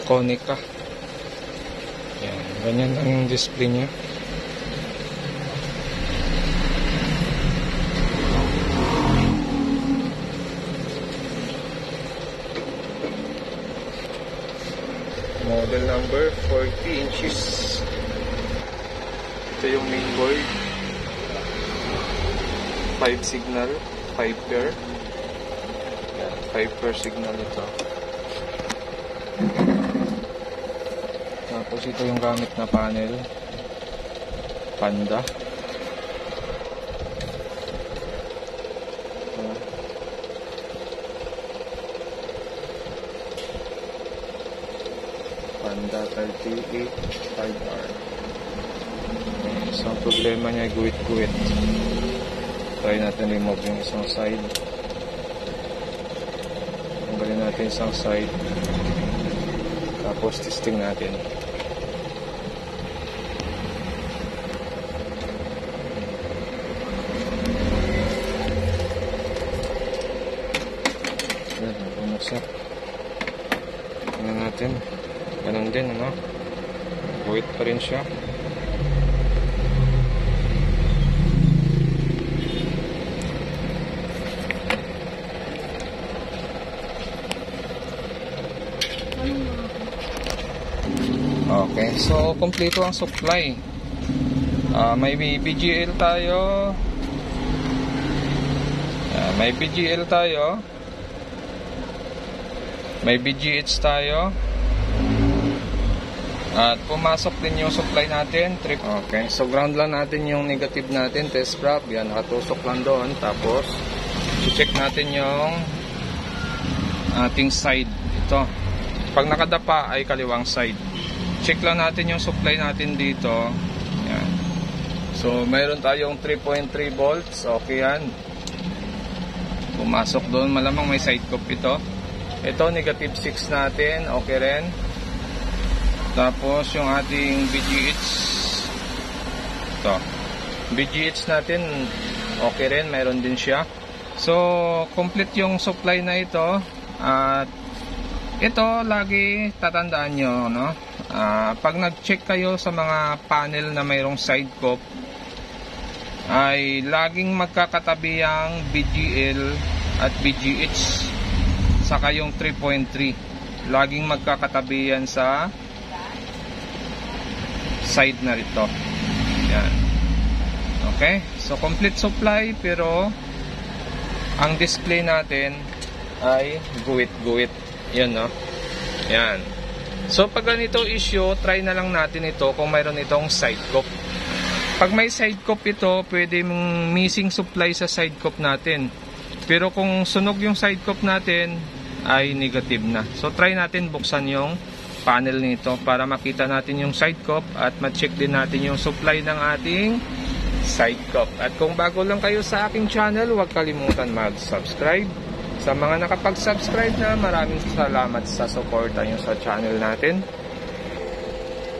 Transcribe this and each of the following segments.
Konica. Yan, ganyan ang display niya. Model number 40 inches. Ito yung main board. 5 signal, 5 pair. 5 pair signal ito. Tapos ito yung gamit na panel. Panda. Panda 38 5R. Isang problema niya, guwit-guwit. Try natin remove yung isang side. Tanggalin natin isang side. Tapos testing natin. Yan, bumuksak. Tingnan natin. Ganun din, ano? Guwit pa rin siya. Okay, so kompleto ang supply. May BGL tayo. May BGL tayo. May BGH tayo. At pumasok din yung supply natin. Okay, so ground lang natin yung negative natin. Test prop, yan, nakatusok lang doon. Tapos check natin yung ating side. Ito, pag nakadapa ay kaliwang side. Check lang natin yung supply natin dito. Yan. So mayroon tayong 3.3 volts. Okay yan. Pumasok doon. Malamang may side cup ito. Ito negative 6 natin. Okay rin. Tapos yung ating BGH. Ito. BGH natin okay rin. Mayroon din siya. So complete yung supply na ito. At ito lagi tatandaan nyo, no? Pag nag-check kayo sa mga panel na mayroong side cup, ay laging magkakatabi ang BGL at BGH saka yung 3.3. Laging magkakatabi yan sa side na rito. Yan. Okay? So complete supply, pero ang display natin ay guwit-guwit. Yan, no? Yan. So pag ganito issue, try na lang natin ito kung mayroon itong side cup. Pag may side cup ito, pwede mong missing supply sa side cup natin. Pero kung sunog yung side cup natin, ay negative na. So try natin buksan yung panel nito para makita natin yung side cup at ma-check din natin yung supply ng ating side cup. At kung bago lang kayo sa aking channel, huwag kalimutan mag-subscribe. Sa mga nakapag-subscribe na, maraming salamat sa suporta nyo sa channel natin.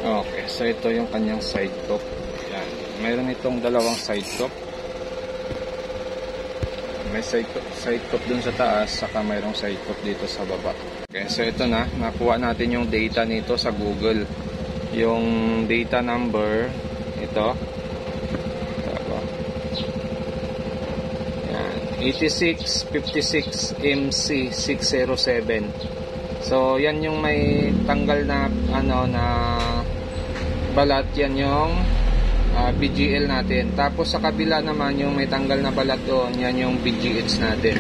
Okay, so ito yung kanyang side cup. Yan. Mayroon itong dalawang side cup. May side cup dun sa taas, saka mayroong side cup dito sa baba. Okay, so ito na. Nakuha natin yung data nito sa Google. Yung data number, ito. 8656MC607. So yan yung may tanggal na na balat, yan yung BGL natin. Tapos sa kabila naman yung may tanggal na balat doon, yan yung BGH natin.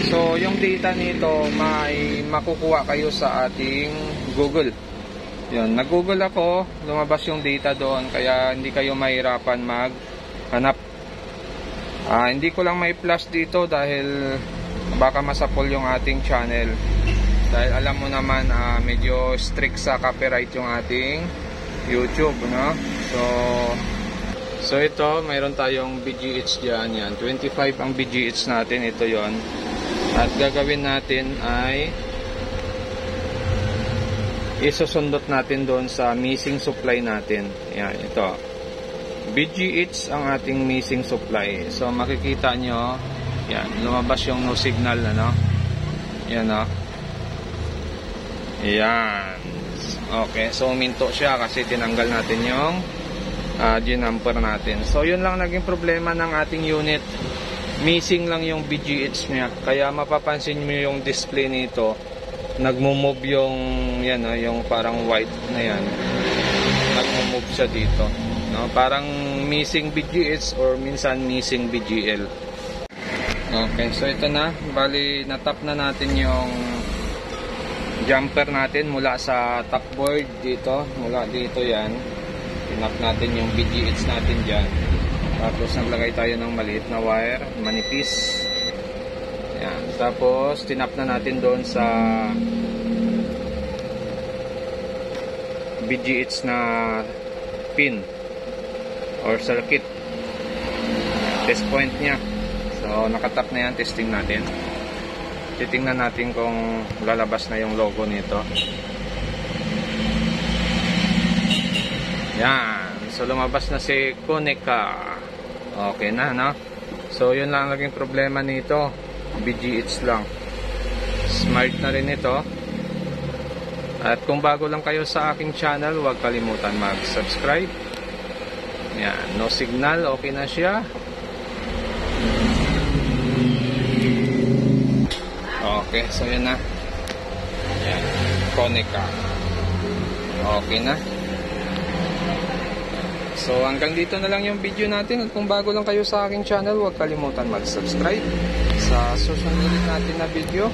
So yung data nito may makukuha kayo sa ating Google. Yun, nag-Google ako, lumabas yung data doon, kaya hindi kayo mahirapan maghanap. Hindi ko lang may plus dito dahil baka masapol yung ating channel. Dahil alam mo naman medyo strict sa copyright yung ating YouTube, no? So ito, mayroon tayong BGH dyan, yan. 25 ang BGH natin, ito yon. At gagawin natin ay isusundot natin doon sa missing supply natin. Yan, ito. BGH ang ating missing supply. So makikita nyo, yan, lumabas yung no signal, ano? Yan, no? Yan. Okay, so minto siya kasi tinanggal natin yung ginamper natin. So yun lang naging problema ng ating unit. Missing lang yung BGH niya. Kaya mapapansin mo yung display nito, nagmo-move yung yan, yung parang white na yan. Nagmo-move siya dito. No, parang missing BGH or minsan missing BGL. Okay, so ito na. Bali, natap na natin yung jumper natin mula sa top board dito. Mula dito yan. Tinap natin yung BGH natin dyan. Tapos naglagay tayo ng maliit na wire, manipis. Yan. Tapos tinap na natin doon sa BGH na pin or circuit. Test point niya. So nakatap na yan, testing natin. Titingnan natin kung lalabas na yung logo nito. Yan. So lumabas na si Konica. Okay na, no? So yun lang naging problema nito. BGH lang. Smart na rin ito. At kung bago lang kayo sa aking channel, huwag kalimutan mag-subscribe. Yan, no signal, okay na siya. Okay, so yun na. Yan, Konica. Okay na. So hanggang dito na lang yung video natin. At kung bago lang kayo sa aking channel, huwag kalimutan mag-subscribe sa susunod natin na video.